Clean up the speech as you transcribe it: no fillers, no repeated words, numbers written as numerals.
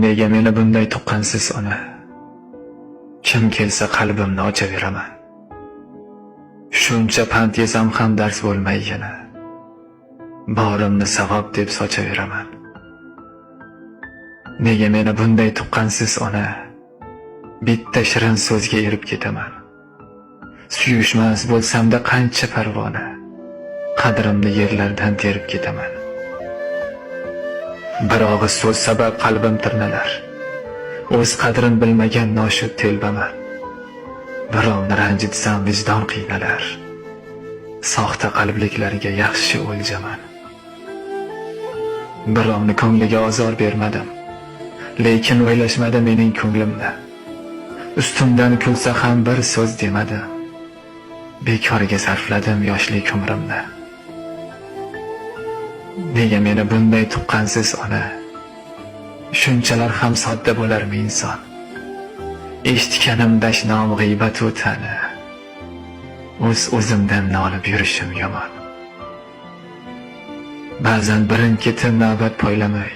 Nega meni bunday tuqqansiz ona? Kim kelsa qalbimni ochaveraman. Shuncha pand yesam ham dars bo'lmay yana. Borimni savob deb sochaveraman. Nega meni bunday tuqqansiz ona? Bitta shirin so'zga erib ketaman. Suyushmas bo'lsamda qancha parvona, qadrimni yerlardan terib ketaman. Bir og'iz so'z sabab qalbim tirnalar. O'z qadrin bilmagan noshud telbaman. Birovni ranjitsam vijdon qiynalar. Soxta qalbliklarga yaxshi o'ljaman. Birovni ko'ngliga ozor bermadim, lekin o'ylashmadi mening ko'nglimni. Ustimdan kulsa ham bir so'z demadi. Bekorga sarfladim yoshlik umrimni. Nega meni bunday tuqqansiz ona? Shunchalar ham sodda bo'larmi inson? Eshitganim dashnom g'iybat o'tani. O'zimdan nolib yurishim yomon. Ba'zan birin-ketin navbat poylamay